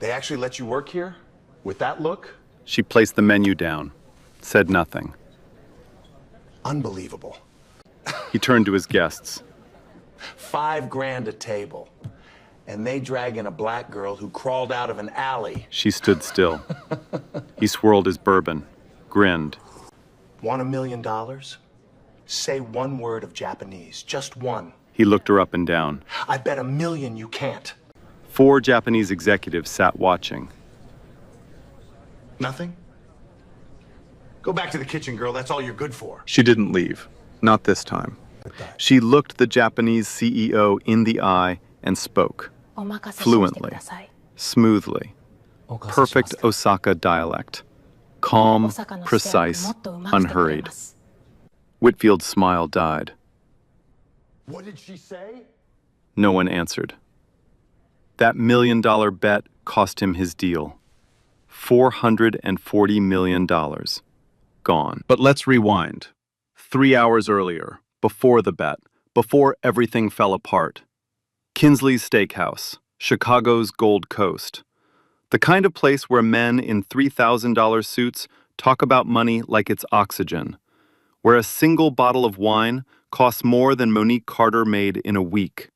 They actually let you work here? With that look? She placed the menu down, said nothing. Unbelievable. He turned to his guests. $5 grand a table. And they drag in a black girl who crawled out of an alley. She stood still. He swirled his bourbon, grinned. Want $1 million? Say one word of Japanese, just one. He looked her up and down. I bet $1 million you can't. 4 Japanese executives sat watching. Nothing? Go back to the kitchen, girl. That's all you're good for. She didn't leave. Not this time. She looked the Japanese CEO in the eye and spoke. Fluently, smoothly. Perfect Osaka dialect. Calm, precise, unhurried. Whitfield's smile died. What did she say? No one answered. That $1 million bet cost him his deal. $440 million. Gone. But let's rewind. 3 hours earlier, before the bet, before everything fell apart. Kinsley's Steakhouse, Chicago's Gold Coast. The kind of place where men in $3,000 suits talk about money like it's oxygen. Where a single bottle of wine costs more than Monique Carter made in a week.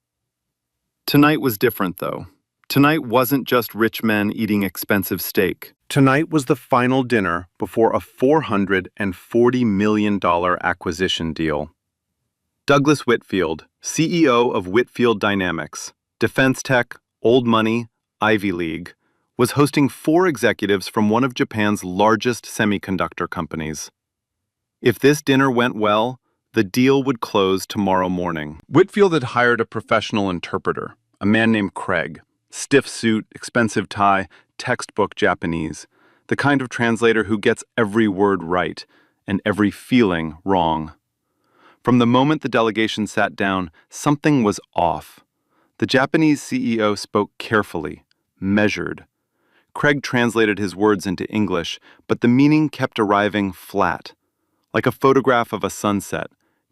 Tonight was different, though. Tonight wasn't just rich men eating expensive steak. Tonight was the final dinner before a $440 million acquisition deal. Douglas Whitfield, CEO of Whitfield Dynamics, defense tech, old money, Ivy League, was hosting 4 executives from one of Japan's largest semiconductor companies. If this dinner went well, the deal would close tomorrow morning. Whitfield had hired a professional interpreter, a man named Craig. Stiff suit, expensive tie, textbook Japanese. The kind of translator who gets every word right and every feeling wrong. From the moment the delegation sat down, something was off. The Japanese CEO spoke carefully, measured. Craig translated his words into English, but the meaning kept arriving flat, like a photograph of a sunset,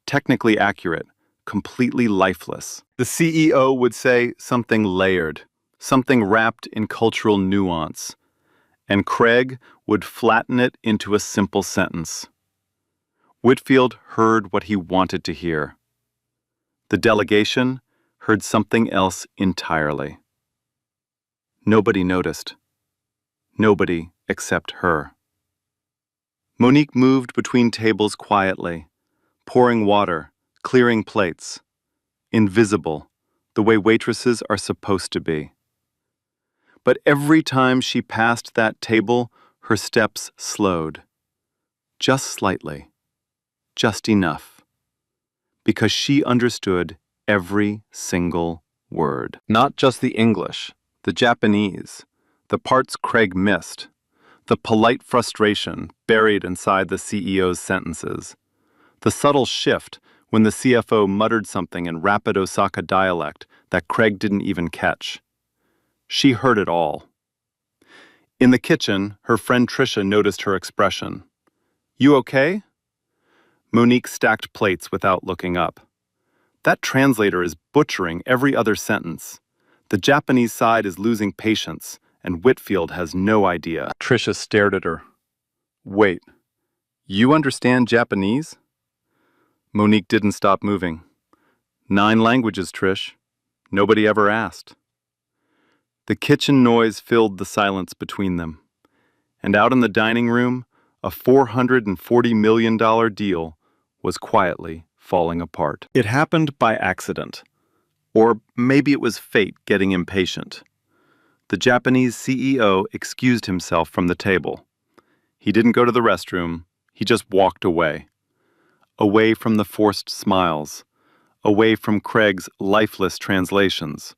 technically accurate, completely lifeless. The CEO would say something layered, something wrapped in cultural nuance, and Craig would flatten it into a simple sentence. Whitfield heard what he wanted to hear. The delegation heard something else entirely. Nobody noticed. Nobody except her. Monique moved between tables quietly, pouring water, clearing plates. Invisible, the way waitresses are supposed to be. But every time she passed that table, her steps slowed. Just slightly. Just enough. Because she understood every single word. Not just the English, the Japanese, the parts Craig missed, the polite frustration buried inside the CEO's sentences, the subtle shift when the CFO muttered something in rapid Osaka dialect that Craig didn't even catch. She heard it all. In the kitchen, her friend Tricia noticed her expression. "You okay?" Monique stacked plates without looking up. That translator is butchering every other sentence. The Japanese side is losing patience, and Whitfield has no idea. Tricia stared at her. "Wait, you understand Japanese?" Monique didn't stop moving. 9 languages, Trish. Nobody ever asked. The kitchen noise filled the silence between them. And out in the dining room, a $440 million deal was quietly falling apart. It happened by accident. Or maybe it was fate getting impatient. The Japanese CEO excused himself from the table. He didn't go to the restroom. He just walked away. Away from the forced smiles. Away from Craig's lifeless translations.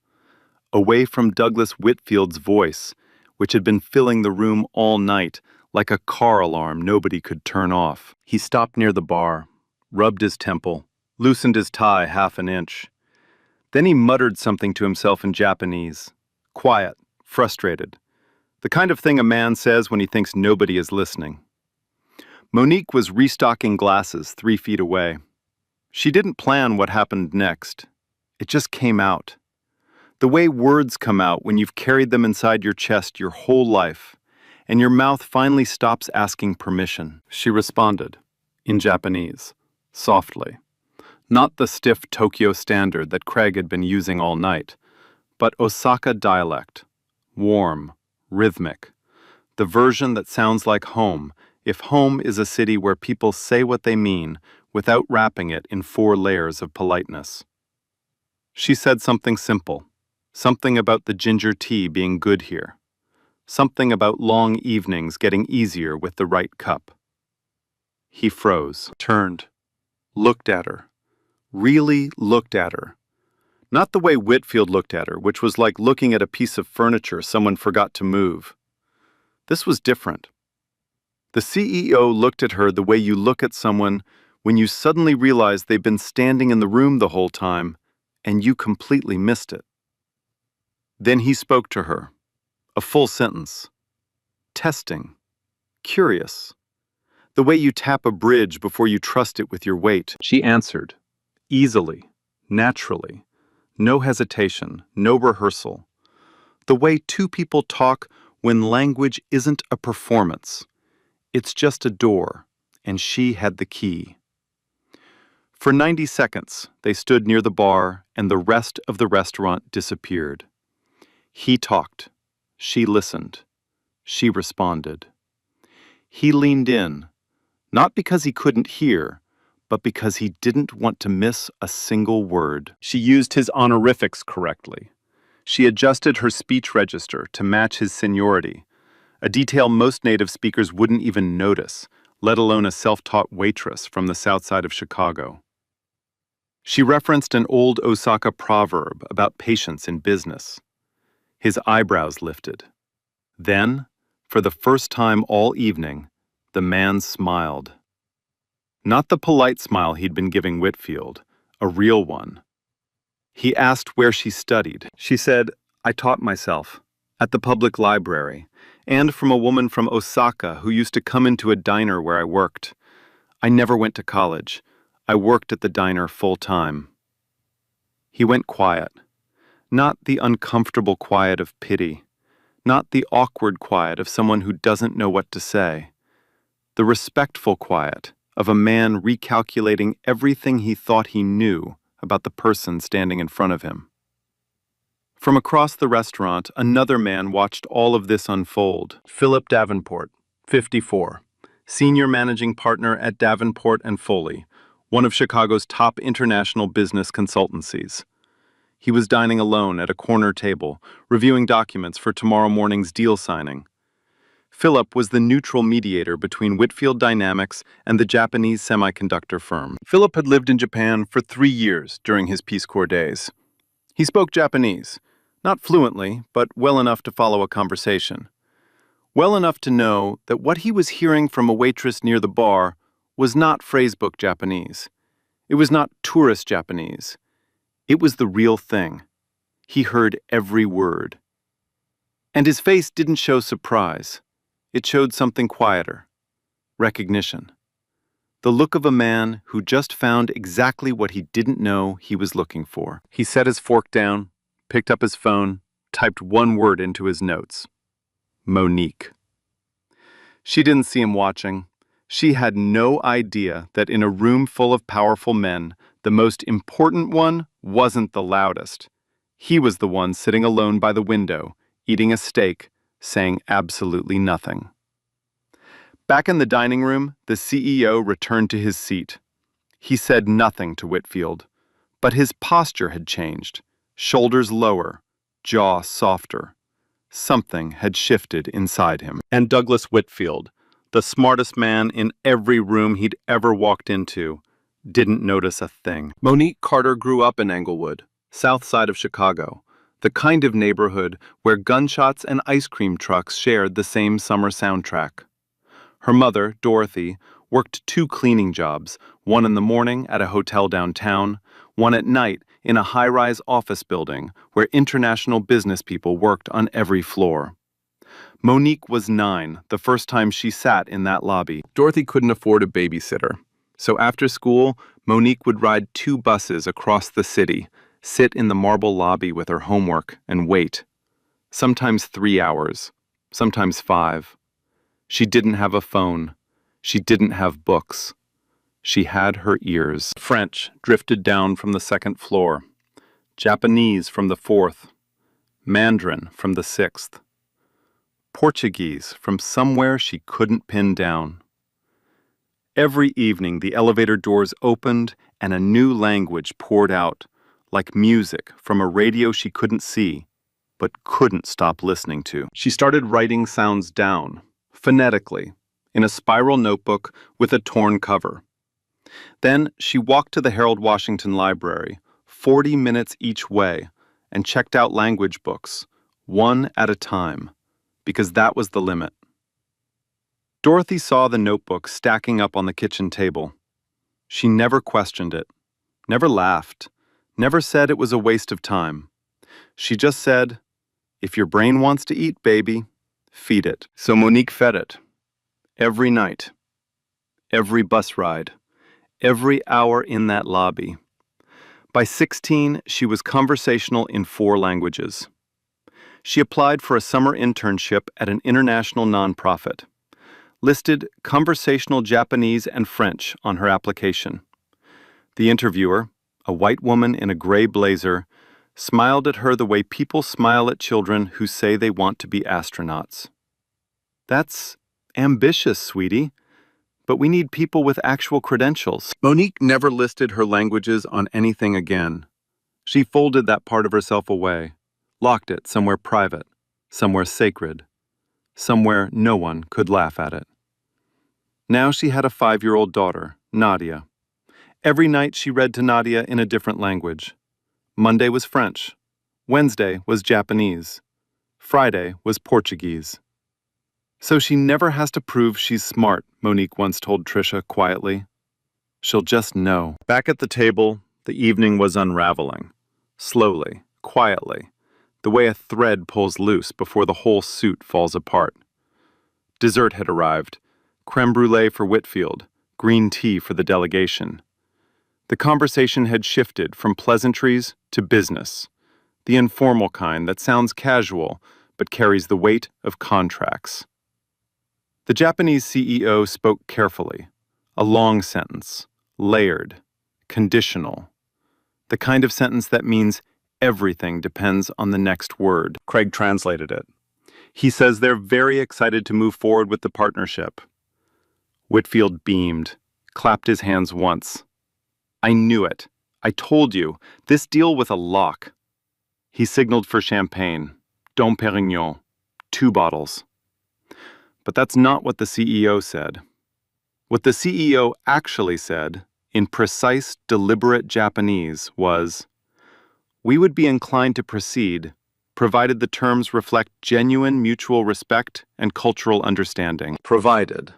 Away from Douglas Whitfield's voice, which had been filling the room all night like a car alarm nobody could turn off. He stopped near the bar, rubbed his temple, loosened his tie 1/2 inch. Then he muttered something to himself in Japanese. Quiet, frustrated. The kind of thing a man says when he thinks nobody is listening. Monique was restocking glasses 3 feet away. She didn't plan what happened next. It just came out. The way words come out when you've carried them inside your chest your whole life, and your mouth finally stops asking permission. She responded, in Japanese, softly. Not the stiff Tokyo standard that Craig had been using all night, but Osaka dialect, warm, rhythmic, the version that sounds like home, if home is a city where people say what they mean without wrapping it in 4 layers of politeness. She said something simple, something about the ginger tea being good here, something about long evenings getting easier with the right cup. He froze, turned, looked at her, really looked at her. Not the way Whitfield looked at her, which was like looking at a piece of furniture someone forgot to move. This was different. The CEO looked at her the way you look at someone when you suddenly realize they've been standing in the room the whole time and you completely missed it. Then he spoke to her, a full sentence. Testing. Curious. The way you tap a bridge before you trust it with your weight. She answered, easily, naturally, no hesitation, no rehearsal. The way 2 people talk when language isn't a performance. It's just a door, and she had the key. For 90 seconds, they stood near the bar, and the rest of the restaurant disappeared. He talked. She listened. She responded. He leaned in, not because he couldn't hear, but because he didn't want to miss a single word. She used his honorifics correctly. She adjusted her speech register to match his seniority, a detail most native speakers wouldn't even notice, let alone a self-taught waitress from the south side of Chicago. She referenced an old Osaka proverb about patience in business. His eyebrows lifted. Then, for the first time all evening, the man smiled. Not the polite smile he'd been giving Whitfield, a real one. He asked where she studied. She said, I taught myself, at the public library, and from a woman from Osaka who used to come into a diner where I worked. I never went to college. I worked at the diner full-time. He went quiet. Not the uncomfortable quiet of pity. Not the awkward quiet of someone who doesn't know what to say. The respectful quiet of a man recalculating everything he thought he knew about the person standing in front of him. From across the restaurant, another man watched all of this unfold. Philip Davenport, 54, senior managing partner at Davenport & Foley, one of Chicago's top international business consultancies. He was dining alone at a corner table, reviewing documents for tomorrow morning's deal signing. Philip was the neutral mediator between Whitfield Dynamics and the Japanese semiconductor firm. Philip had lived in Japan for 3 years during his Peace Corps days. He spoke Japanese, not fluently, but well enough to follow a conversation. Well enough to know that what he was hearing from a waitress near the bar was not phrasebook Japanese. It was not tourist Japanese. It was the real thing. He heard every word. And his face didn't show surprise. It showed something quieter. Recognition. The look of a man who just found exactly what he didn't know he was looking for. He set his fork down, picked up his phone, typed one word into his notes. Monique. She didn't see him watching. She had no idea that in a room full of powerful men, the most important one wasn't the loudest. He was the one sitting alone by the window, eating a steak, saying absolutely nothing. Back in the dining room, the CEO returned to his seat. He said nothing to Whitfield, but his posture had changed. Shoulders lower, jaw softer. Something had shifted inside him. And Douglas Whitfield, the smartest man in every room he'd ever walked into, didn't notice a thing. Monique Carter grew up in Englewood, south side of Chicago, the kind of neighborhood where gunshots and ice cream trucks shared the same summer soundtrack. Her mother, Dorothy, worked 2 cleaning jobs, one in the morning at a hotel downtown, one at night in a high-rise office building where international business people worked on every floor. Monique was 9 the first time she sat in that lobby. Dorothy couldn't afford a babysitter, so after school, Monique would ride 2 buses across the city, sit in the marble lobby with her homework and wait, sometimes 3 hours, sometimes 5. She didn't have a phone. She didn't have books. She had her ears. French drifted down from the 2nd floor, Japanese from the 4th, Mandarin from the 6th, Portuguese from somewhere she couldn't pin down. Every evening the elevator doors opened and a new language poured out, like music from a radio she couldn't see, but couldn't stop listening to. She started writing sounds down, phonetically, in a spiral notebook with a torn cover. Then she walked to the Harold Washington Library, 40 minutes each way, and checked out language books, one at a time, because that was the limit. Dorothy saw the notebook stacking up on the kitchen table. She never questioned it, never laughed, never said it was a waste of time. She just said, "If your brain wants to eat, baby, feed it." So Monique fed it. Every night, every bus ride, every hour in that lobby. By 16, she was conversational in 4 languages. She applied for a summer internship at an international nonprofit, listed conversational Japanese and French on her application. The interviewer, a white woman in a gray blazer, smiled at her the way people smile at children who say they want to be astronauts. "That's ambitious, sweetie, but we need people with actual credentials." Monique never listed her languages on anything again. She folded that part of herself away, locked it somewhere private, somewhere sacred, somewhere no one could laugh at it. Now she had a 5-year-old daughter, Nadia. Every night she read to Nadia in a different language. Monday was French. Wednesday was Japanese. Friday was Portuguese. "So she never has to prove she's smart," Monique once told Tricia quietly. "She'll just know." Back at the table, the evening was unraveling. Slowly, quietly, the way a thread pulls loose before the whole suit falls apart. Dessert had arrived. Creme brulee for Whitfield, green tea for the delegation. The conversation had shifted from pleasantries to business, the informal kind that sounds casual but carries the weight of contracts. The Japanese CEO spoke carefully, a long sentence, layered, conditional, the kind of sentence that means everything depends on the next word. Craig translated it. He says they're very excited to move forward with the partnership. Whitfield beamed, clapped his hands once. "I knew it. I told you. This deal was a lock." He signaled for champagne, Dom Pérignon, 2 bottles. But that's not what the CEO said. What the CEO actually said, in precise, deliberate Japanese, was, "We would be inclined to proceed, provided the terms reflect genuine mutual respect and cultural understanding." Provided.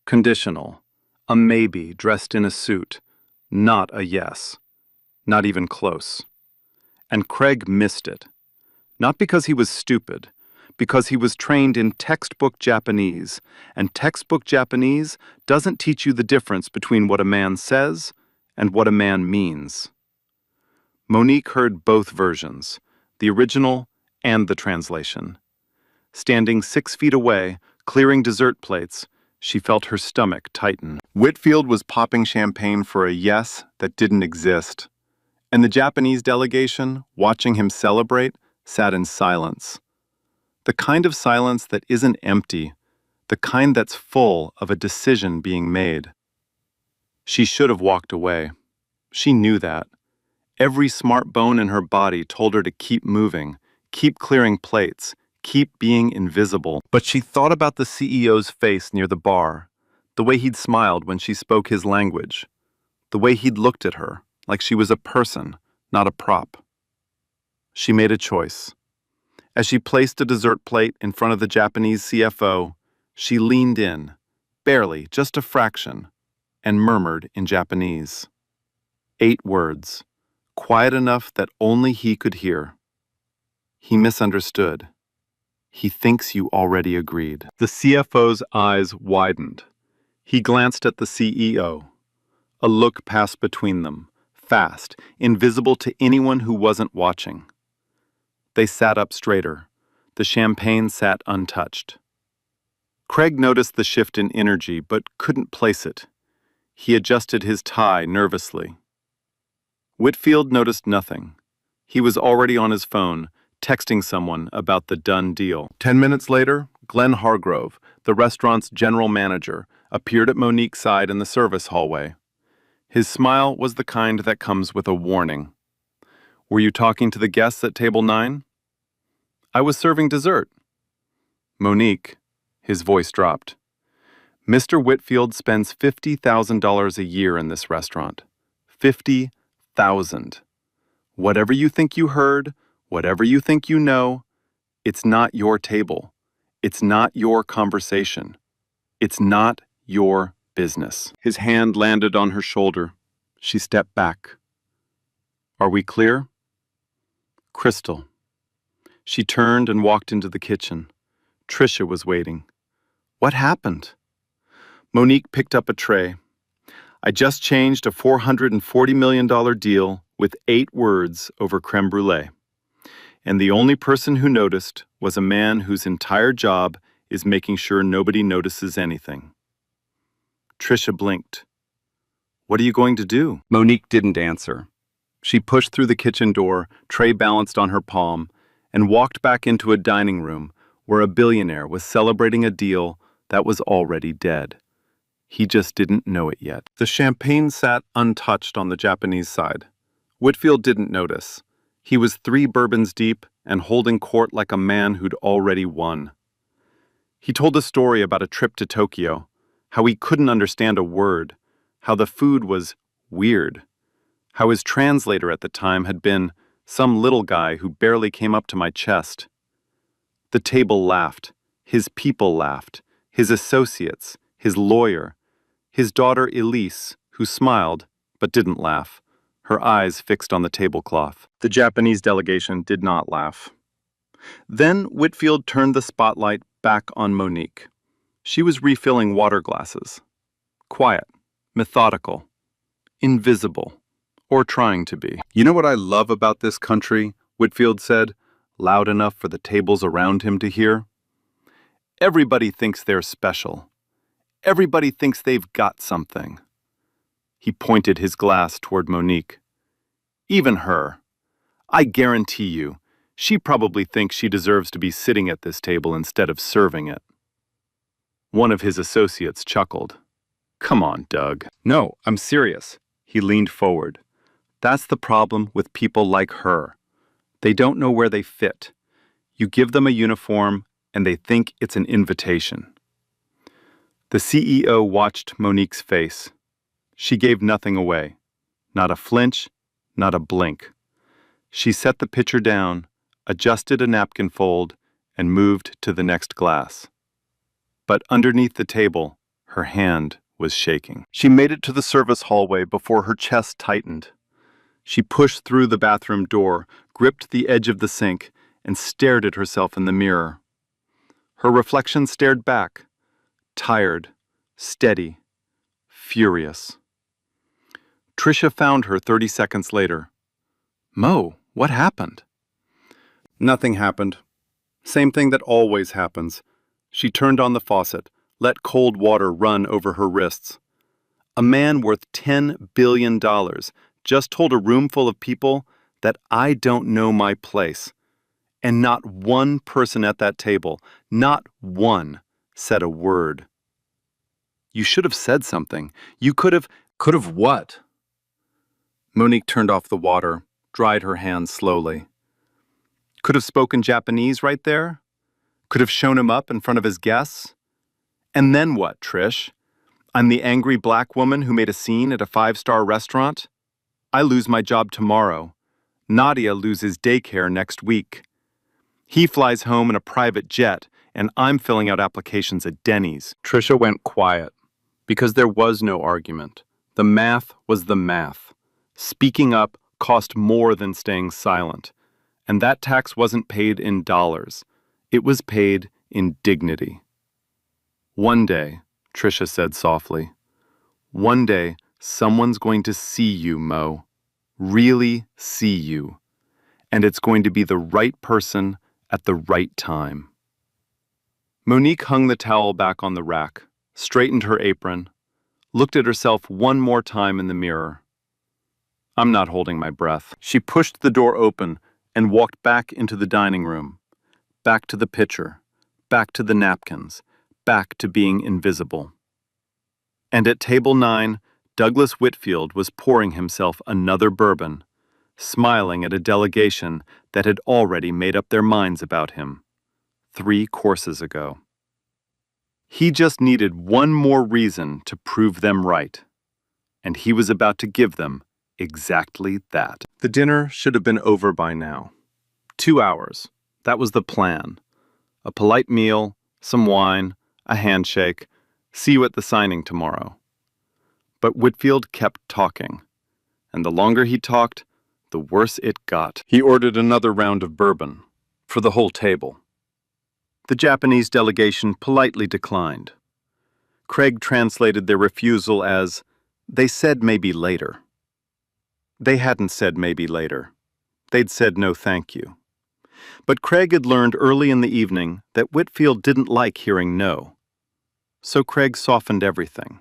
Conditional. A maybe dressed in a suit. Not a yes. Not even close. And Craig missed it. Not because he was stupid, because he was trained in textbook Japanese, and textbook Japanese doesn't teach you the difference between what a man says and what a man means. Monique heard both versions, the original and the translation. Standing 6 feet away, clearing dessert plates, she felt her stomach tighten. Whitfield was popping champagne for a yes that didn't exist, and the Japanese delegation, watching him celebrate, sat in silence. The kind of silence that isn't empty, the kind that's full of a decision being made. She should have walked away. She knew that. Every smart bone in her body told her to keep moving, keep clearing plates, keep being invisible. But she thought about the CEO's face near the bar, the way he'd smiled when she spoke his language, the way he'd looked at her, like she was a person, not a prop. She made a choice. As she placed a dessert plate in front of the Japanese CFO, she leaned in, barely, just a fraction, and murmured in Japanese. 8 words, quiet enough that only he could hear. He misunderstood. He thinks you already agreed. The CFO's eyes widened. He glanced at the CEO. A look passed between them, fast, invisible to anyone who wasn't watching. They sat up straighter. The champagne sat untouched. Craig noticed the shift in energy, but couldn't place it. He adjusted his tie nervously. Whitfield noticed nothing. He was already on his phone, texting someone about the done deal. 10 minutes later, Glenn Hargrove, the restaurant's general manager, appeared at Monique's side in the service hallway. His smile was the kind that comes with a warning. "Were you talking to the guests at table 9? "I was serving dessert." "Monique," his voice dropped. "Mr. Whitfield spends $50,000 a year in this restaurant. 50,000. Whatever you think you heard, whatever you think you know, it's not your table. It's not your conversation. It's not your business." His hand landed on her shoulder. She stepped back. "Are we clear?" Crystal. She turned and walked into the kitchen. Tricia was waiting. What happened? Monique picked up a tray. "I just changed a $440 million deal with 8 words over creme brulee. And the only person who noticed was a man whose entire job is making sure nobody notices anything." Tricia blinked. "What are you going to do?" Monique didn't answer. She pushed through the kitchen door, tray balanced on her palm, and walked back into a dining room where a billionaire was celebrating a deal that was already dead. He just didn't know it yet. The champagne sat untouched on the Japanese side. Whitfield didn't notice. He was 3 bourbons deep and holding court like a man who'd already won. He told a story about a trip to Tokyo, how he couldn't understand a word, how the food was weird, how his translator at the time had been some little guy who barely came up to my chest. The table laughed. His people laughed. His associates, his lawyer, his daughter Elise, who smiled but didn't laugh, her eyes fixed on the tablecloth. The Japanese delegation did not laugh. Then Whitfield turned the spotlight back on Monique. She was refilling water glasses. Quiet, methodical, invisible, or trying to be. "You know what I love about this country?" Whitfield said, loud enough for the tables around him to hear. "Everybody thinks they're special. Everybody thinks they've got something." He pointed his glass toward Monique. "Even her. I guarantee you, she probably thinks she deserves to be sitting at this table instead of serving it." One of his associates chuckled. "Come on, Doug." "No, I'm serious." He leaned forward. "That's the problem with people like her. They don't know where they fit. You give them a uniform, and they think it's an invitation." The CEO watched Monique's face. She gave nothing away. Not a flinch, not a blink. She set the pitcher down, adjusted a napkin fold, and moved to the next glass. But underneath the table, her hand was shaking. She made it to the service hallway before her chest tightened. She pushed through the bathroom door, gripped the edge of the sink, and stared at herself in the mirror. Her reflection stared back, tired, steady, furious. Tricia found her 30 seconds later. "Mo, what happened?" "Nothing happened. Same thing that always happens." She turned on the faucet, let cold water run over her wrists. "A man worth $10 billion just told a room full of people that I don't know my place. And not one person at that table, not one, said a word." "You should have said something. You could have..." "Could have what?" Monique turned off the water, dried her hands slowly. "Could have spoken Japanese right there? Could have shown him up in front of his guests? And then what, Trish? I'm the angry black woman who made a scene at a 5-star restaurant? I lose my job tomorrow. Nadia loses daycare next week. He flies home in a private jet, and I'm filling out applications at Denny's." Tricia went quiet, because there was no argument. The math was the math. Speaking up cost more than staying silent, and that tax wasn't paid in dollars. It was paid in dignity. "One day," Tricia said softly, "one day someone's going to see you, Mo. really see you, and it's going to be the right person at the right time. Monique hung the towel back on the rack, straightened her apron, looked at herself one more time in the mirror. I'm not holding my breath. She pushed the door open and walked back into the dining room, back to the pitcher, back to the napkins, back to being invisible. And at table 9, Douglas Whitfield was pouring himself another bourbon, smiling at a delegation that had already made up their minds about him 3 courses ago. He just needed one more reason to prove them right, and he was about to give them exactly that. The dinner should have been over by now. 2 hours. That was the plan. A polite meal, some wine, a handshake, see you at the signing tomorrow. But Whitfield kept talking, and the longer he talked, the worse it got. He ordered another round of bourbon, for the whole table. The Japanese delegation politely declined. Craig translated their refusal as, "They said maybe later." They hadn't said maybe later. They'd said no thank you. But Craig had learned early in the evening that Whitfield didn't like hearing no. So Craig softened everything.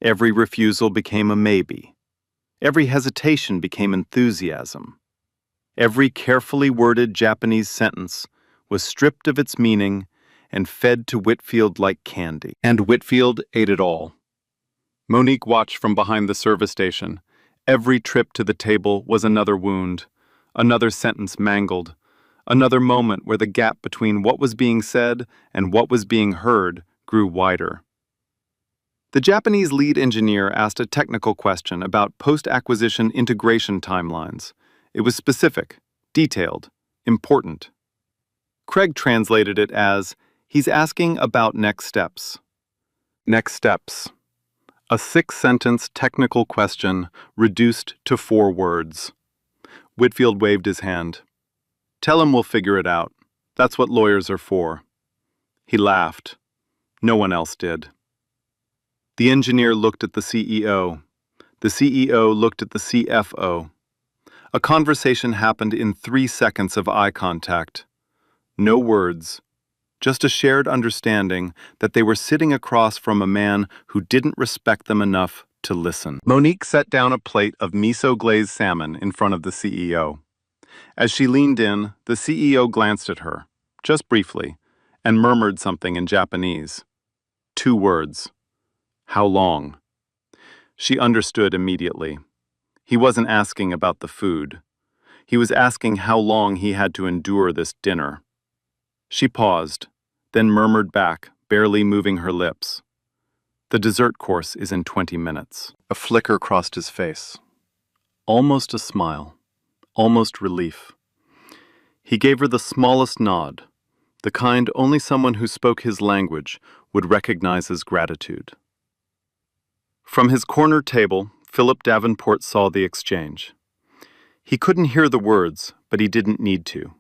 Every refusal became a maybe. Every hesitation became enthusiasm. Every carefully worded Japanese sentence was stripped of its meaning and fed to Whitfield like candy. And Whitfield ate it all. Monique watched from behind the service station. Every trip to the table was another wound, another sentence mangled, another moment where the gap between what was being said and what was being heard grew wider. The Japanese lead engineer asked a technical question about post-acquisition integration timelines. It was specific, detailed, important. Craig translated it as, he's asking about next steps. Next steps. A 6-sentence technical question reduced to 4 words. Whitfield waved his hand. Tell him we'll figure it out. That's what lawyers are for. He laughed. No one else did. The engineer looked at the CEO. The CEO looked at the CFO. A conversation happened in 3 seconds of eye contact. No words, just a shared understanding that they were sitting across from a man who didn't respect them enough to listen. Monique set down a plate of miso-glazed salmon in front of the CEO. As she leaned in, the CEO glanced at her, just briefly, and murmured something in Japanese. 2 words. How long? She understood immediately. He wasn't asking about the food. He was asking how long he had to endure this dinner. She paused, then murmured back, barely moving her lips. The dessert course is in 20 minutes. A flicker crossed his face. Almost a smile. Almost relief. He gave her the smallest nod, the kind only someone who spoke his language would recognize as gratitude. From his corner table, Philip Davenport saw the exchange. He couldn't hear the words, but he didn't need to.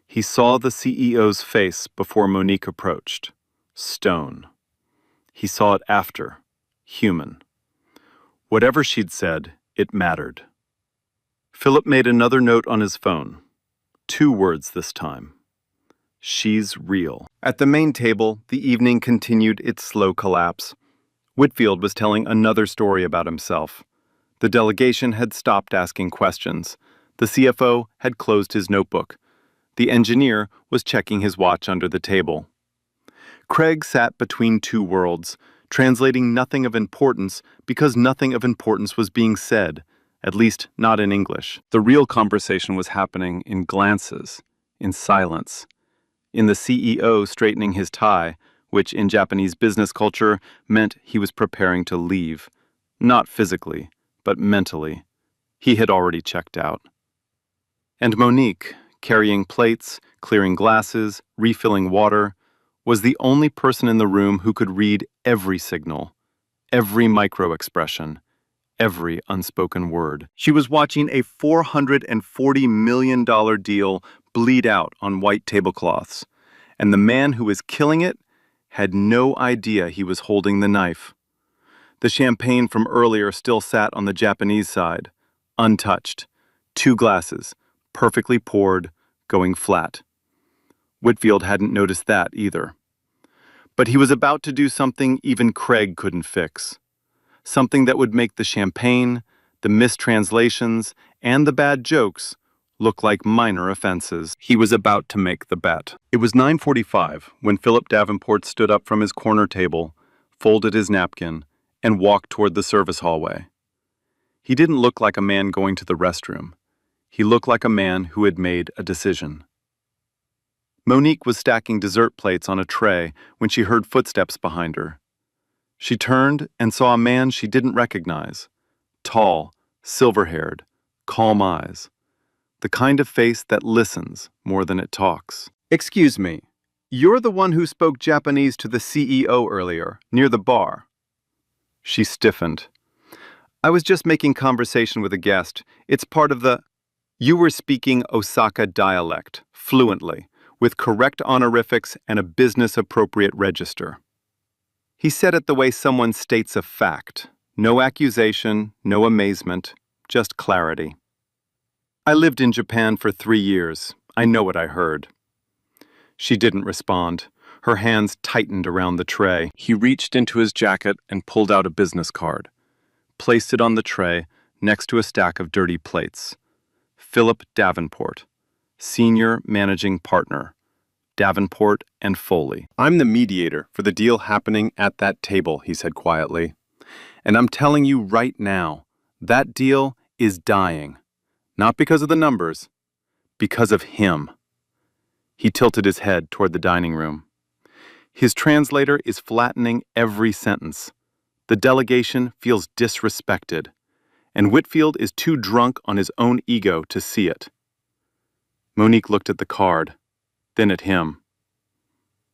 He saw the CEO's face before Monique approached. Stone. He saw it after. Human. Whatever she'd said, it mattered. Philip made another note on his phone. 2 words this time. She's real. At the main table, the evening continued its slow collapse. Whitfield was telling another story about himself. The delegation had stopped asking questions. The CFO had closed his notebook. The engineer was checking his watch under the table. Craig sat between 2 worlds, translating nothing of importance because nothing of importance was being said, at least not in English. The real conversation was happening in glances, in silence, in the CEO straightening his tie, which in Japanese business culture meant he was preparing to leave. Not physically, but mentally. He had already checked out. And Monique, carrying plates, clearing glasses, refilling water, was the only person in the room who could read every signal, every micro-expression, every unspoken word. She was watching a $440 million deal bleed out on white tablecloths, and the man who was killing it had no idea he was holding the knife. The champagne from earlier still sat on the Japanese side, untouched. 2 glasses, perfectly poured, going flat. Whitfield hadn't noticed that either. But he was about to do something even Craig couldn't fix. Something that would make the champagne, the mistranslations, and the bad jokes look like minor offenses. He was about to make the bet. It was 9:45 when Philip Davenport stood up from his corner table, folded his napkin, and walked toward the service hallway. He didn't look like a man going to the restroom. He looked like a man who had made a decision. Monique was stacking dessert plates on a tray when she heard footsteps behind her. She turned and saw a man she didn't recognize. Tall, silver-haired, calm eyes. The kind of face that listens more than it talks. "Excuse me, you're the one who spoke Japanese to the CEO earlier, near the bar." She stiffened. "I was just making conversation with a guest. It's part of the—" "You were speaking Osaka dialect, fluently, with correct honorifics and a business-appropriate register." He said it the way someone states a fact. No accusation, no amazement, just clarity. "I lived in Japan for 3 years. I know what I heard." She didn't respond. Her hands tightened around the tray. He reached into his jacket and pulled out a business card. Placed it on the tray next to a stack of dirty plates. Philip Davenport, Senior Managing Partner, Davenport and Foley. "I'm the mediator for the deal happening at that table," he said quietly. "And I'm telling you right now, that deal is dying. Not because of the numbers, because of him." He tilted his head toward the dining room. "His translator is flattening every sentence. The delegation feels disrespected, and Whitfield is too drunk on his own ego to see it." Monique looked at the card, then at him.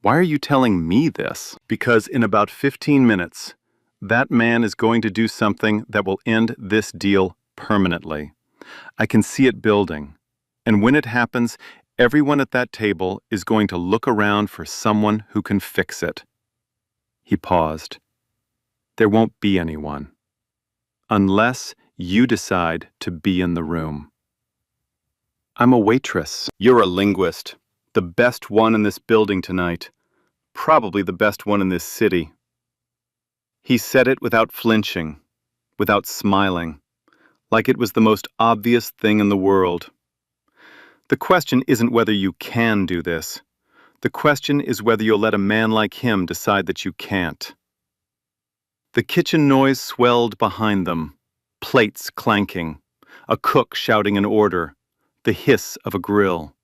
"Why are you telling me this?" "Because in about 15 minutes, that man is going to do something that will end this deal permanently. I can see it building, and when it happens, everyone at that table is going to look around for someone who can fix it." He paused. "There won't be anyone. Unless you decide to be in the room." "I'm a waitress." "You're a linguist. The best one in this building tonight. Probably the best one in this city." He said it without flinching, without smiling, like it was the most obvious thing in the world. "The question isn't whether you can do this. The question is whether you'll let a man like him decide that you can't." The kitchen noise swelled behind them, plates clanking, a cook shouting an order, the hiss of a grill.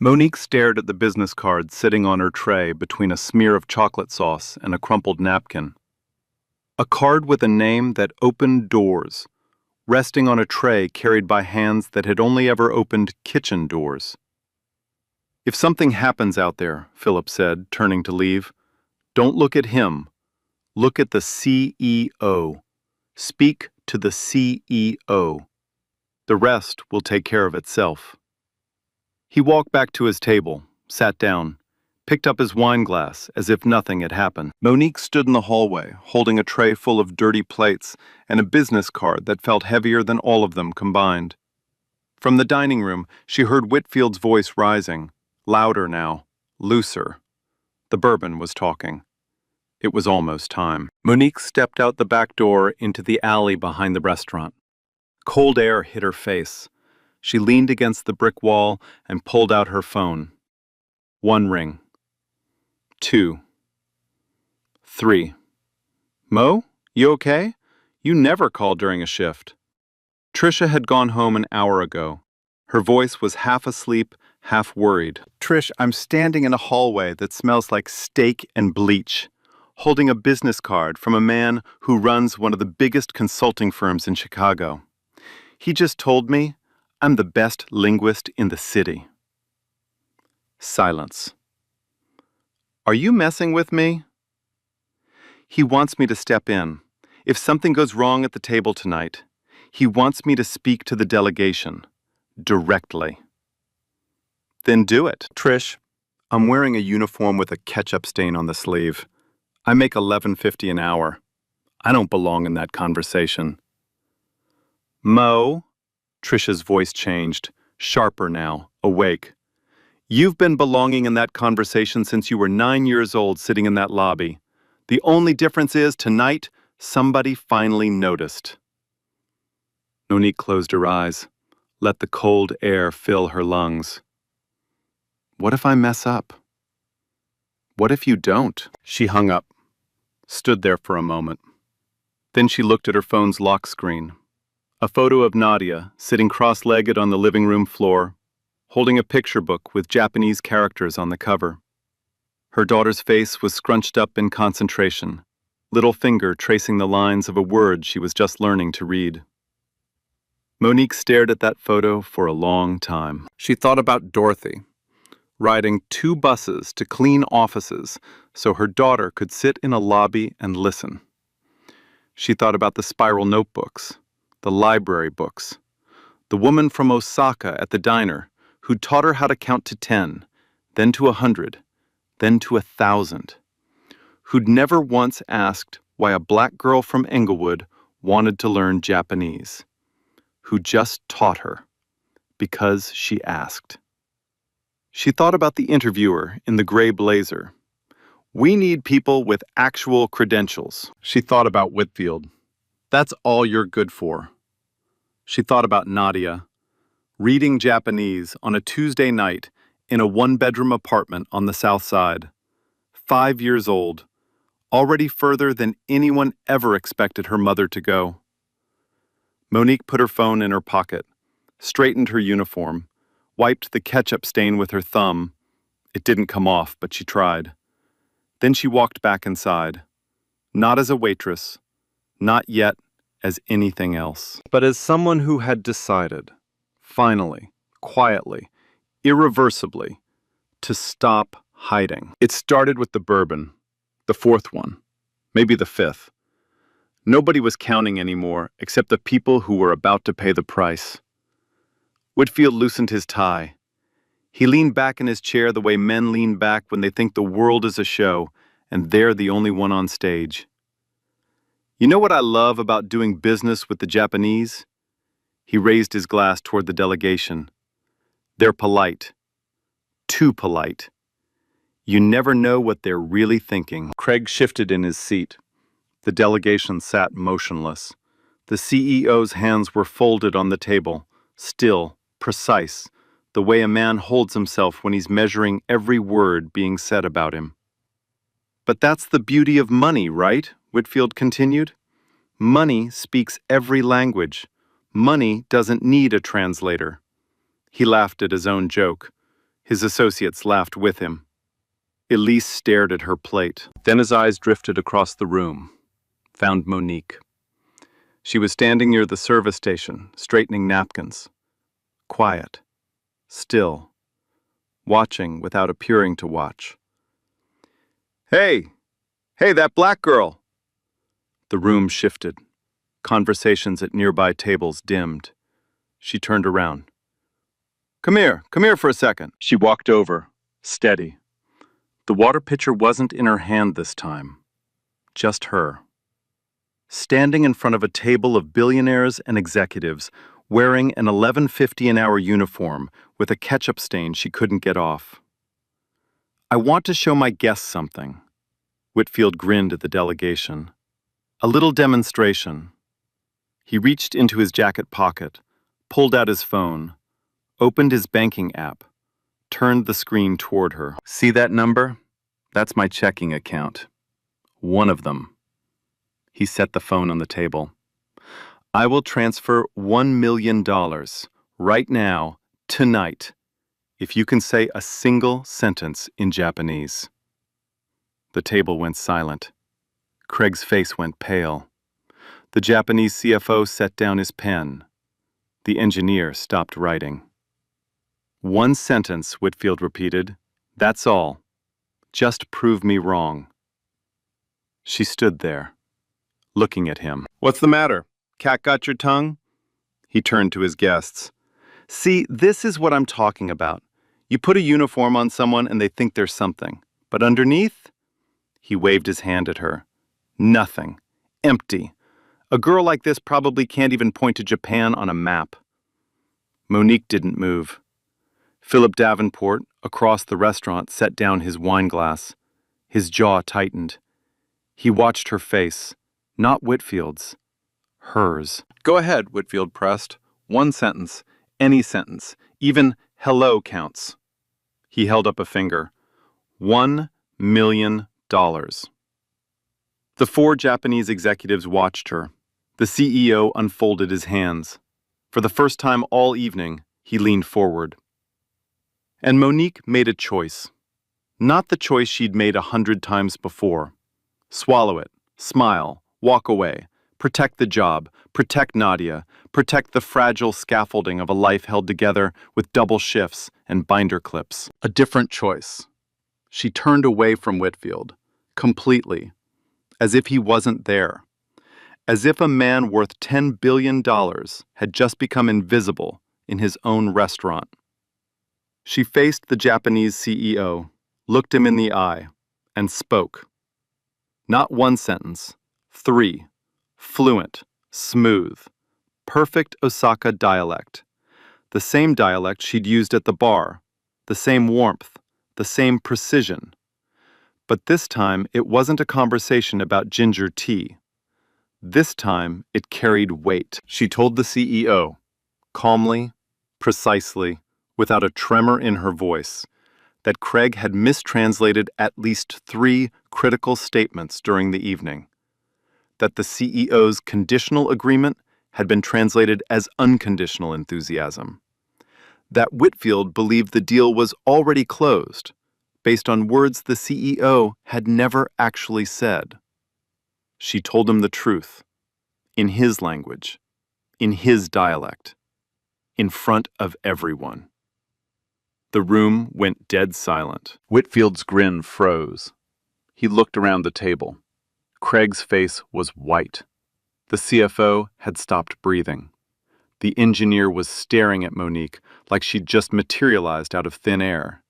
Monique stared at the business card sitting on her tray between a smear of chocolate sauce and a crumpled napkin. A card with a name that opened doors, resting on a tray carried by hands that had only ever opened kitchen doors. "If something happens out there," Philip said, turning to leave, "don't look at him. Look at the CEO. Speak to the CEO. The rest will take care of itself." He walked back to his table, sat down, picked up his wine glass as if nothing had happened. Monique stood in the hallway, holding a tray full of dirty plates and a business card that felt heavier than all of them combined. From the dining room, she heard Whitfield's voice rising, louder now, looser. The bourbon was talking. It was almost time. Monique stepped out the back door into the alley behind the restaurant. Cold air hit her face. She leaned against the brick wall and pulled out her phone. 1 ring. 2. 3. "Mo, you okay? You never call during a shift." Trisha had gone home an hour ago. Her voice was half asleep, half worried. "Trish, I'm standing in a hallway that smells like steak and bleach, holding a business card from a man who runs one of the biggest consulting firms in Chicago. He just told me I'm the best linguist in the city." Silence. "Are you messing with me?" "He wants me to step in. If something goes wrong at the table tonight, he wants me to speak to the delegation. Directly." "Then do it." "Trish, I'm wearing a uniform with a ketchup stain on the sleeve. I make $11.50 an hour. I don't belong in that conversation." Mo, Trisha's voice changed, sharper now, awake. You've been belonging in that conversation since you were 9 years old, sitting in that lobby. The only difference is, tonight, somebody finally noticed. Monique closed her eyes, let the cold air fill her lungs. What if I mess up? What if you don't? She hung up, stood there for a moment. Then she looked at her phone's lock screen. A photo of Nadia, sitting cross-legged on the living room floor, holding a picture book with Japanese characters on the cover. Her daughter's face was scrunched up in concentration, little finger tracing the lines of a word she was just learning to read. Monique stared at that photo for a long time. She thought about Dorothy, riding 2 buses to clean offices so her daughter could sit in a lobby and listen. She thought about the spiral notebooks, the library books, the woman from Osaka at the diner who taught her how to count to 10, then to 100, then to 1,000, who'd never once asked why a black girl from Englewood wanted to learn Japanese, who just taught her because she asked. She thought about the interviewer in the gray blazer. We need people with actual credentials. She thought about Whitfield. That's all you're good for. She thought about Nadia, reading Japanese on a Tuesday night in a 1-bedroom apartment on the South Side. 5 years old, already further than anyone ever expected her mother to go. Monique put her phone in her pocket, straightened her uniform, wiped the ketchup stain with her thumb. It didn't come off, but she tried. Then she walked back inside, not as a waitress, not yet as anything else, but as someone who had decided, finally, quietly, irreversibly, to stop hiding. It started with the bourbon, the 4th one, maybe the 5th. Nobody was counting anymore except the people who were about to pay the price. Whitfield loosened his tie. He leaned back in his chair the way men lean back when they think the world is a show and they're the only one on stage. You know what I love about doing business with the Japanese? He raised his glass toward the delegation. They're polite. Too polite. You never know what they're really thinking. Craig shifted in his seat. The delegation sat motionless. The CEO's hands were folded on the table, still, precise, the way a man holds himself when he's measuring every word being said about him. But that's the beauty of money, right? Whitfield continued. Money speaks every language. Money doesn't need a translator. He laughed at his own joke. His associates laughed with him. Elise stared at her plate. Then his eyes drifted across the room, found Monique. She was standing near the service station, straightening napkins. Quiet, still, watching without appearing to watch. Hey, that black girl! The room shifted. Conversations at nearby tables dimmed. She turned around. Come here for a second. She walked over, steady. The water pitcher wasn't in her hand this time. Just her. Standing in front of a table of billionaires and executives, wearing an $11.50 an hour uniform with a ketchup stain she couldn't get off. I want to show my guests something. Whitfield grinned at the delegation. A little demonstration. He reached into his jacket pocket, pulled out his phone, opened his banking app, turned the screen toward her. See that number? That's my checking account. One of them. He set the phone on the table. I will transfer $1 million right now, tonight, if you can say a single sentence in Japanese. The table went silent. Craig's face went pale. The Japanese CFO set down his pen. The engineer stopped writing. One sentence, Whitfield repeated. That's all. Just prove me wrong. She stood there, looking at him. What's the matter? Cat got your tongue? He turned to his guests. See, this is what I'm talking about. You put a uniform on someone and they think there's something. But underneath? He waved his hand at her. Nothing. Empty. A girl like this probably can't even point to Japan on a map. Monique didn't move. Philip Davenport, across the restaurant, set down his wine glass. His jaw tightened. He watched her face, not Whitfield's, hers. "Go ahead," Whitfield pressed. "One sentence, any sentence, even hello counts." He held up a finger. $1 million. The four Japanese executives watched her. The CEO unfolded his hands. For the first time all evening, he leaned forward. And Monique made a choice. Not the choice she'd made 100 times before. Swallow it, smile, walk away, protect the job, protect Nadia, protect the fragile scaffolding of a life held together with double shifts and binder clips. A different choice. She turned away from Whitfield, completely, as if he wasn't there. As if a man worth $10 billion had just become invisible in his own restaurant. She faced the Japanese CEO, looked him in the eye, and spoke. Not one sentence, 3. Fluent, smooth, perfect Osaka dialect. The same dialect she'd used at the bar, the same warmth, the same precision. But this time it wasn't a conversation about ginger tea. This time it carried weight. She told the CEO, calmly, precisely, without a tremor in her voice, that Craig had mistranslated at least 3 critical statements during the evening. That the CEO's conditional agreement had been translated as unconditional enthusiasm. That Whitfield believed the deal was already closed, based on words the CEO had never actually said. She told him the truth, in his language, in his dialect, in front of everyone. The room went dead silent. Whitfield's grin froze. He looked around the table. Craig's face was white. The CFO had stopped breathing. The engineer was staring at Monique like she'd just materialized out of thin air.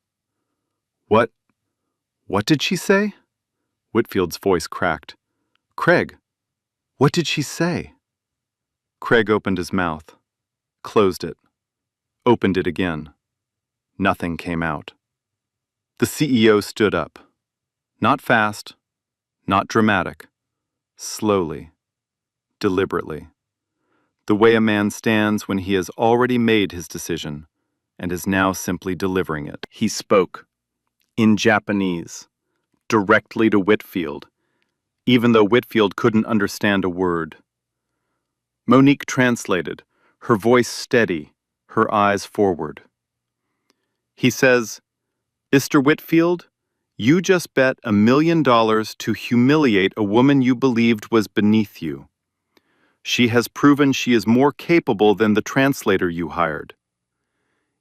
What did she say? Whitfield's voice cracked. Craig, what did she say? Craig opened his mouth, closed it, opened it again. Nothing came out. The CEO stood up. Not fast, not dramatic. Slowly, deliberately. The way a man stands when he has already made his decision and is now simply delivering it. He spoke, in Japanese, directly to Whitfield, even though Whitfield couldn't understand a word. Monique translated, her voice steady, her eyes forward. He says, Mr. Whitfield, you just bet $1 million to humiliate a woman you believed was beneath you. She has proven she is more capable than the translator you hired.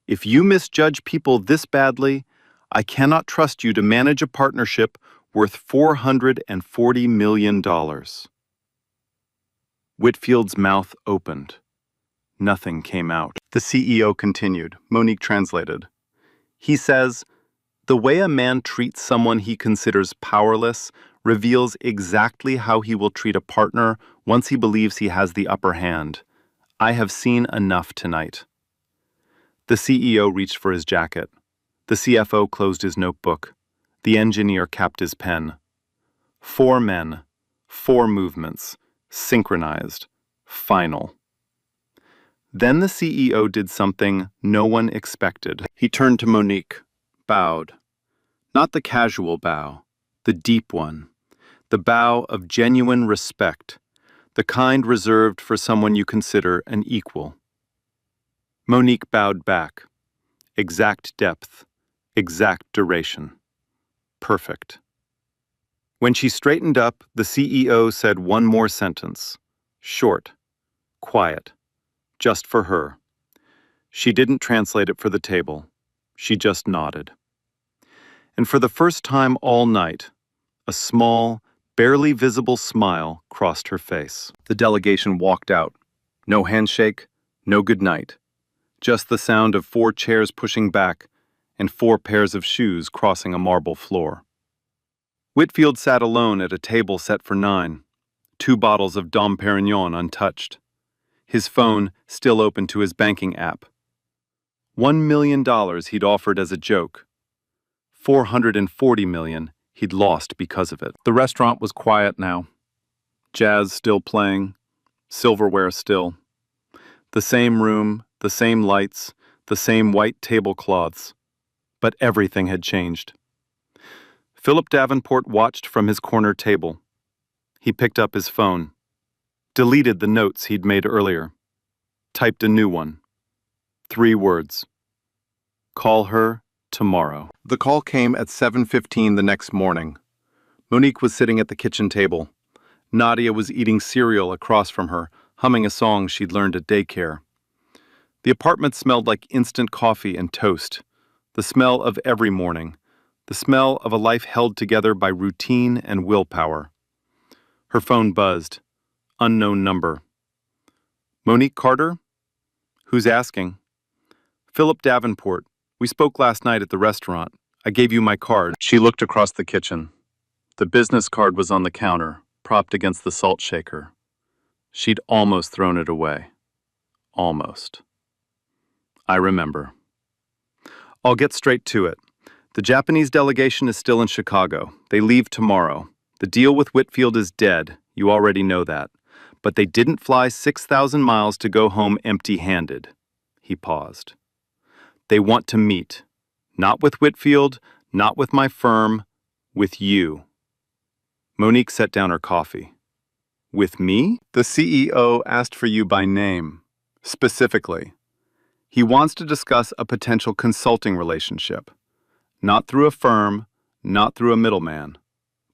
If you misjudge people this badly, I cannot trust you to manage a partnership worth $440 million. Whitfield's mouth opened. Nothing came out. The CEO continued. Monique translated. He says, the way a man treats someone he considers powerless reveals exactly how he will treat a partner once he believes he has the upper hand. I have seen enough tonight. The CEO reached for his jacket. The CFO closed his notebook. The engineer capped his pen. 4 men, 4 movements, synchronized, final. Then the CEO did something no one expected. He turned to Monique, bowed. Not the casual bow, the deep one. The bow of genuine respect, the kind reserved for someone you consider an equal. Monique bowed back. Exact depth, exact duration. Perfect. When she straightened up, the CEO said one more sentence. Short, quiet, just for her. She didn't translate it for the table. She just nodded. And for the first time all night, a small, barely visible smile crossed her face. The delegation walked out. No handshake, no goodnight. Just the sound of 4 chairs pushing back and 4 pairs of shoes crossing a marble floor. Whitfield sat alone at a table set for 9. 2 bottles of Dom Perignon untouched. His phone still open to his banking app. $1 million he'd offered as a joke. $440 million he'd lost because of it. The restaurant was quiet now. Jazz still playing, silverware still. The same room, the same lights, the same white tablecloths. But everything had changed. Philip Davenport watched from his corner table. He picked up his phone, deleted the notes he'd made earlier, typed a new one. 3 words. Call her tomorrow. The call came at 7:15 the next morning. Monique was sitting at the kitchen table. Nadia was eating cereal across from her, humming a song she'd learned at daycare. The apartment smelled like instant coffee and toast, the smell of every morning, the smell of a life held together by routine and willpower. Her phone buzzed. Unknown number. Monique Carter? Who's asking? Philip Davenport. We spoke last night at the restaurant. I gave you my card. She looked across the kitchen. The business card was on the counter, propped against the salt shaker. She'd almost thrown it away. Almost. I remember. I'll get straight to it. The Japanese delegation is still in Chicago. They leave tomorrow. The deal with Whitfield is dead. You already know that. But they didn't fly 6,000 miles to go home empty-handed. He paused. They want to meet. Not with Whitfield, not with my firm, with you. Monique set down her coffee. With me? The CEO asked for you by name. Specifically. He wants to discuss a potential consulting relationship. Not through a firm, not through a middleman.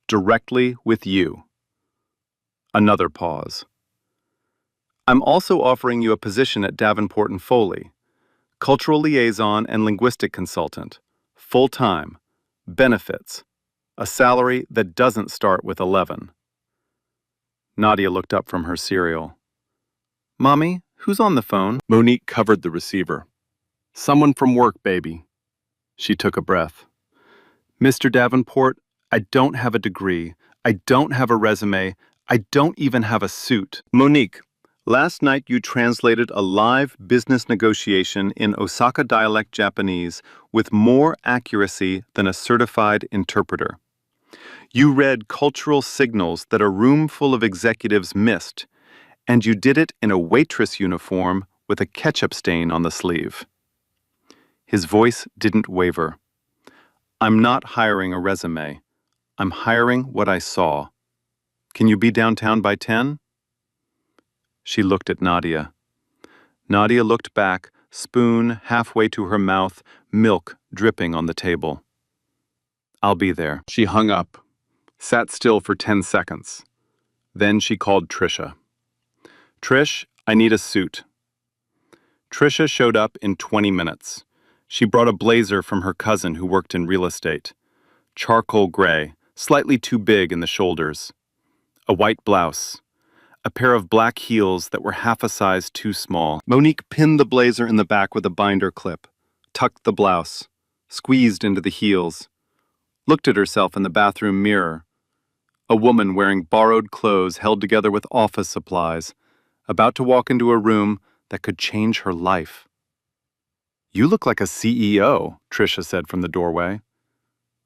Directly with you. Another pause. I'm also offering you a position at Davenport and Foley. Cultural liaison and linguistic consultant. Full-time. Benefits. A salary that doesn't start with 11. Nadia looked up from her cereal. Mommy, who's on the phone? Monique covered the receiver. Someone from work, baby. She took a breath. Mr. Davenport, I don't have a degree. I don't have a resume. I don't even have a suit. Monique, last night you translated a live business negotiation in Osaka dialect Japanese with more accuracy than a certified interpreter. You read cultural signals that a room full of executives missed, and you did it in a waitress uniform with a ketchup stain on the sleeve. His voice didn't waver. I'm not hiring a resume. I'm hiring what I saw. Can you be downtown by 10? She looked at Nadia. Nadia looked back, spoon halfway to her mouth, milk dripping on the table. I'll be there. She hung up, sat still for 10 seconds. Then she called Trisha. Trish, I need a suit. Trisha showed up in 20 minutes. She brought a blazer from her cousin who worked in real estate. Charcoal gray, slightly too big in the shoulders. A white blouse. A pair of black heels that were half a size too small. Monique pinned the blazer in the back with a binder clip, tucked the blouse, squeezed into the heels, looked at herself in the bathroom mirror. A woman wearing borrowed clothes held together with office supplies, about to walk into a room that could change her life. You look like a CEO, Trisha said from the doorway.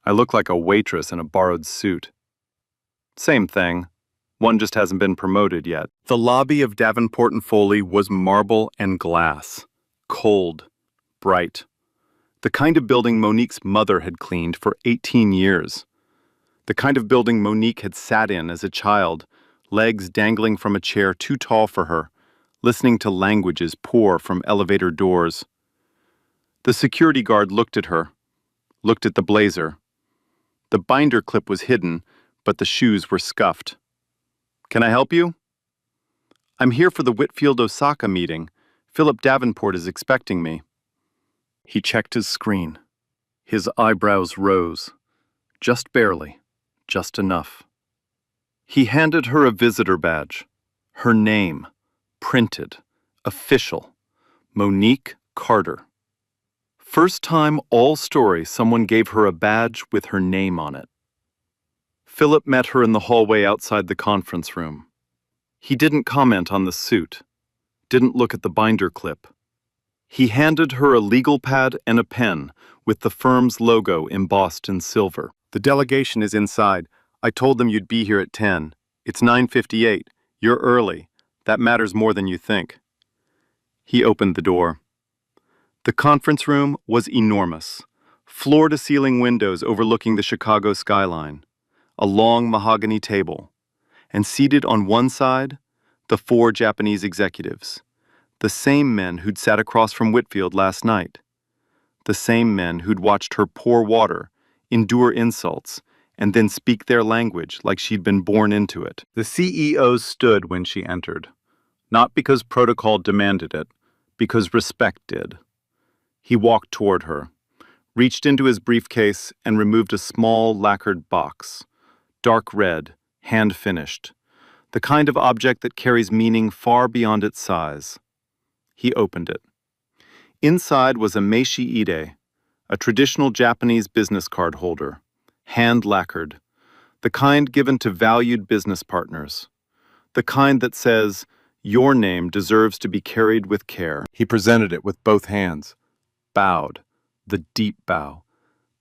I look like a waitress in a borrowed suit. Same thing. One just hasn't been promoted yet. The lobby of Davenport and Foley was marble and glass. Cold. Bright. The kind of building Monique's mother had cleaned for 18 years. The kind of building Monique had sat in as a child, legs dangling from a chair too tall for her, listening to languages pour from elevator doors. The security guard looked at her, looked at the blazer. The binder clip was hidden, but the shoes were scuffed. Can I help you? I'm here for the Whitfield Osaka meeting. Philip Davenport is expecting me. He checked his screen. His eyebrows rose. Just barely. Just enough. He handed her a visitor badge. Her name. Printed. Official. Monique Carter. First time all story someone gave her a badge with her name on it. Philip met her in the hallway outside the conference room. He didn't comment on the suit, didn't look at the binder clip. He handed her a legal pad and a pen with the firm's logo embossed in silver. The delegation is inside. I told them you'd be here at 10. It's 9:58. You're early. That matters more than you think. He opened the door. The conference room was enormous. Floor-to-ceiling windows overlooking the Chicago skyline. A long mahogany table. And seated on one side, the 4 Japanese executives. The same men who'd sat across from Whitfield last night. The same men who'd watched her pour water, endure insults, and then speak their language like she'd been born into it. The CEO stood when she entered, not because protocol demanded it, because respect did. He walked toward her, reached into his briefcase and removed a small lacquered box, dark red, hand-finished, the kind of object that carries meaning far beyond its size. He opened it. Inside was a meishi ide, a traditional Japanese business card holder, hand-lacquered, the kind given to valued business partners, the kind that says, "Your name deserves to be carried with care." He presented it with both hands, bowed, the deep bow,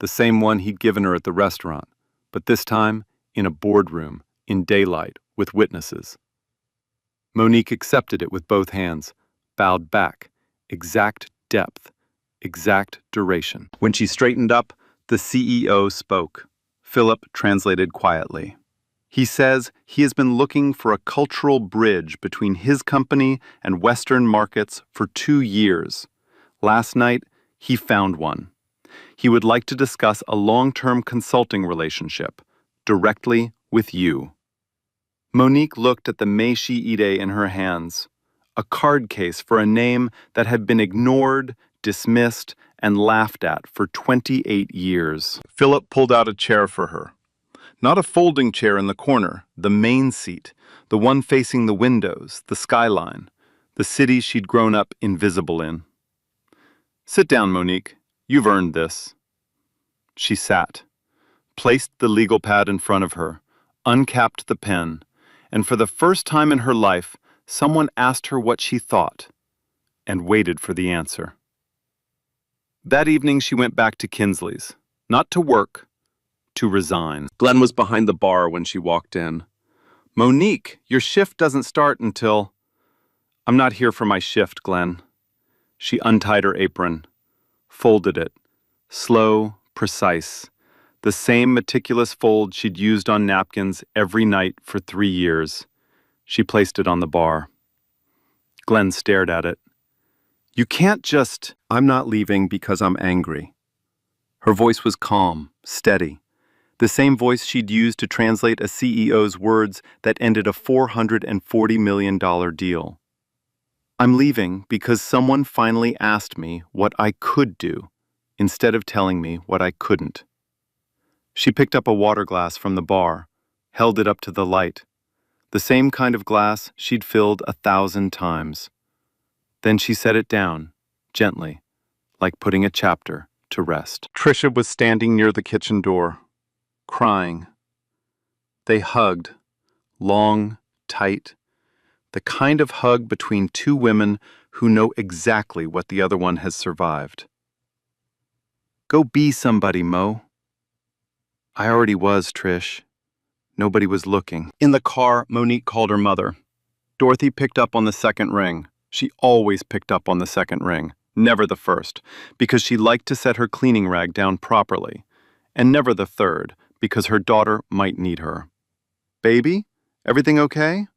the same one he'd given her at the restaurant, but this time in a boardroom, in daylight, with witnesses. Monique accepted it with both hands, bowed back, exact depth, exact duration. When she straightened up, the CEO spoke. Philip translated quietly. He says he has been looking for a cultural bridge between his company and Western markets for 2 years. Last night, he found one. He would like to discuss a long-term consulting relationship, directly with you. Monique looked at the meishi ide in her hands, a card case for a name that had been ignored, dismissed, and laughed at for 28 years. Philip pulled out a chair for her. Not a folding chair in the corner, the main seat, the one facing the windows, the skyline, the city she'd grown up invisible in. "Sit down, Monique. You've earned this." She sat, placed the legal pad in front of her, uncapped the pen, and for the first time in her life, someone asked her what she thought, and waited for the answer. That evening she went back to Kinsley's, not to work, to resign. Glenn was behind the bar when she walked in. "Monique, your shift doesn't start until—" "I'm not here for my shift, Glenn." She untied her apron, folded it, slow, precise, the same meticulous fold she'd used on napkins every night for 3 years. She placed it on the bar. Glenn stared at it. "You can't just—" "I'm not leaving because I'm angry." Her voice was calm, steady, the same voice she'd used to translate a CEO's words that ended a $440 million deal. "I'm leaving because someone finally asked me what I could do, instead of telling me what I couldn't." She picked up a water glass from the bar, held it up to the light, the same kind of glass she'd filled 1,000 times. Then she set it down, gently, like putting a chapter to rest. Tricia was standing near the kitchen door, crying. They hugged, long, tight, the kind of hug between 2 women who know exactly what the other one has survived. "Go be somebody, Mo." "I already was, Trish." Nobody was looking. In the car, Monique called her mother. Dorothy picked up on the second ring. She always picked up on the second ring, never the first, because she liked to set her cleaning rag down properly, and never the third, because her daughter might need her. "Baby, everything okay?"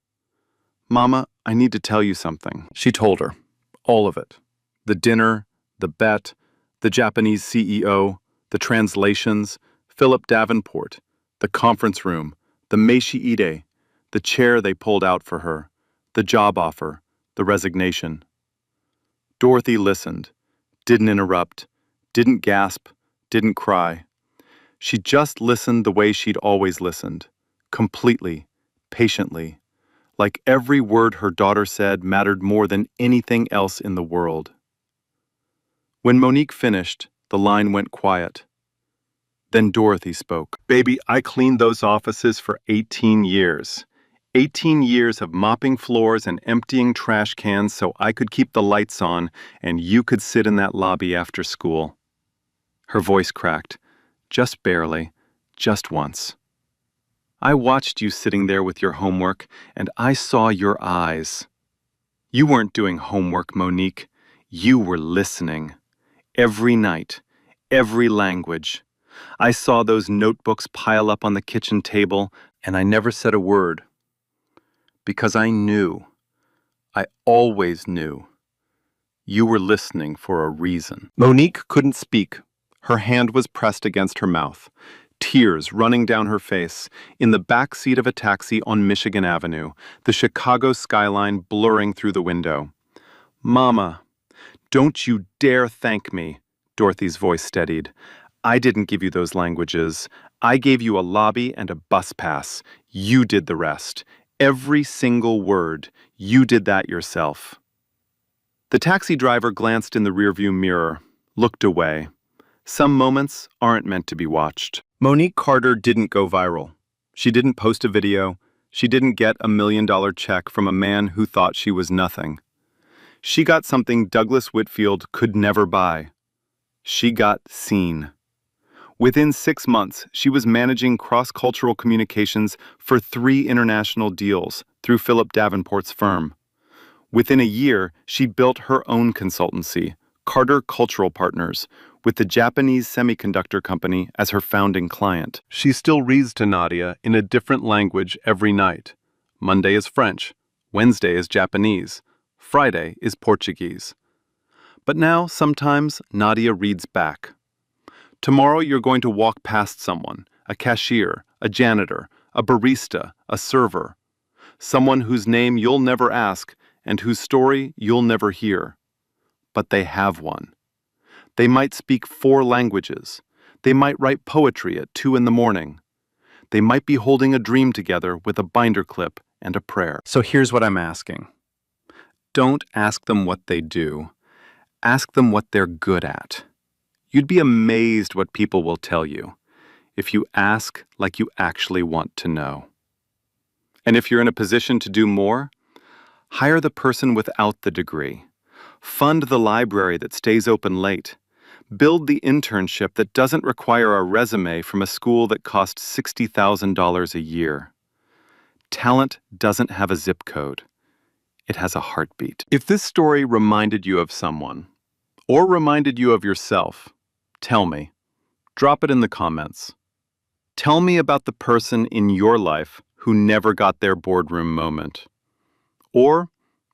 "Mama, I need to tell you something." She told her, all of it. The dinner, the bet, the Japanese CEO, the translations, Philip Davenport, the conference room, the meishi ide, the chair they pulled out for her, the job offer, the resignation. Dorothy listened, didn't interrupt, didn't gasp, didn't cry. She just listened the way she'd always listened, completely, patiently, like every word her daughter said mattered more than anything else in the world. When Monique finished, the line went quiet. Then Dorothy spoke. "Baby, I cleaned those offices for 18 years. 18 years of mopping floors and emptying trash cans so I could keep the lights on and you could sit in that lobby after school. Her voice cracked, just barely, just once. I watched you sitting there with your homework, and I saw your eyes. You weren't doing homework, Monique. You were listening. Every night, every language. I saw those notebooks pile up on the kitchen table, and I never said a word. Because I knew. I always knew. You were listening for a reason. Monique couldn't speak. Her hand was pressed against her mouth, tears running down her face, in the back seat of a taxi on Michigan Avenue, the Chicago skyline blurring through the window. Mama, don't you dare thank me, Dorothy's voice steadied. I didn't give you those languages. I gave you a lobby and a bus pass. You did the rest. Every single word. You did that yourself. The taxi driver glanced in the rearview mirror, looked away. Some moments aren't meant to be watched. Monique Carter didn't go viral. She didn't post a video. She didn't get $1 million check from a man who thought she was nothing. She got something Douglas Whitfield could never buy. She got seen. Within 6 months, she was managing cross-cultural communications for 3 international deals through Philip Davenport's firm. Within a year, she built her own consultancy, Carter Cultural Partners, with the Japanese semiconductor company as her founding client. She still reads to Nadia in a different language every night. Monday is French, Wednesday is Japanese, Friday is Portuguese. But now, sometimes, Nadia reads back. Tomorrow you're going to walk past someone, a cashier, a janitor, a barista, a server, someone whose name you'll never ask and whose story you'll never hear. But they have one. They might speak 4 languages. They might write poetry at 2 a.m. They might be holding a dream together with a binder clip and a prayer. So here's what I'm asking. Don't ask them what they do. Ask them what they're good at. You'd be amazed what people will tell you if you ask like you actually want to know. And if you're in a position to do more, hire the person without the degree. Fund the library that stays open late. Build the internship that doesn't require a resume from a school that costs $60,000 a year. Talent doesn't have a zip code. It has a heartbeat. If this story reminded you of someone, or reminded you of yourself, tell me. Drop it in the comments. Tell me about the person in your life who never got their boardroom moment. Or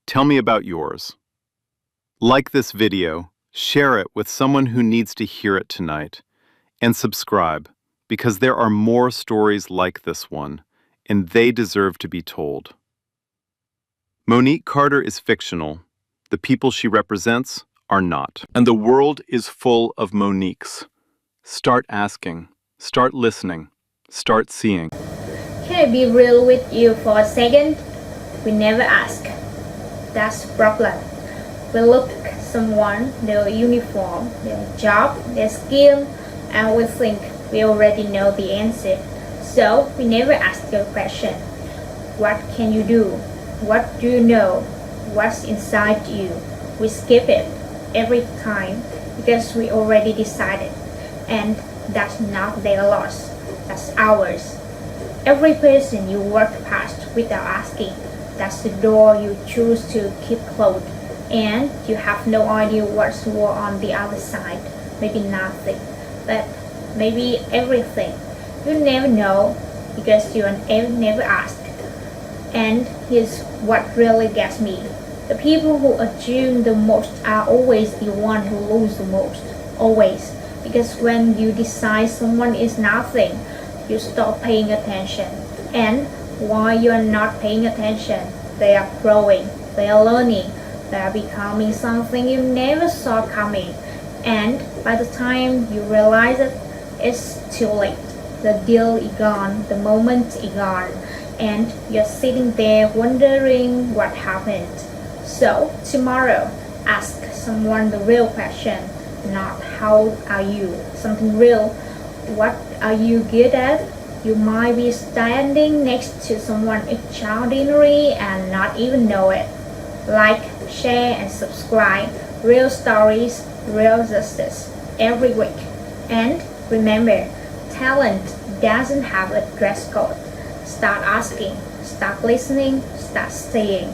tell me about yours. Like this video, share it with someone who needs to hear it tonight, and subscribe, because there are more stories like this one, and they deserve to be told. Monique Carter is fictional. The people she represents are not. And the world is full of Moniques. Start asking, start listening, start seeing. Can I be real with you for a second? We never ask. That's the problem. We look someone, their uniform, their job, their skill, and we think we already know the answer. So we never ask the question. What can you do? What do you know? What's inside you? We skip it every time because we already decided, and that's not their loss, that's ours. Every person you walk past without asking, that's the door you choose to keep closed, and you have no idea what's on the other side. Maybe nothing, but maybe everything. You never know because you never ask. And here's what really gets me. The people who achieve the most are always the one who lose the most. Always. Because when you decide someone is nothing, you stop paying attention. And while you are not paying attention, they are growing, they are learning, they are becoming something you never saw coming. And by the time you realize it, it's too late. The deal is gone, the moment is gone, and you're sitting there wondering what happened. So tomorrow, ask someone the real question, not how are you, something real. What are you good at? You might be standing next to someone extraordinary and not even know it. Like, share, and subscribe. Real stories, real justice every week. And remember, talent doesn't have a dress code. Start asking, start listening, start seeing.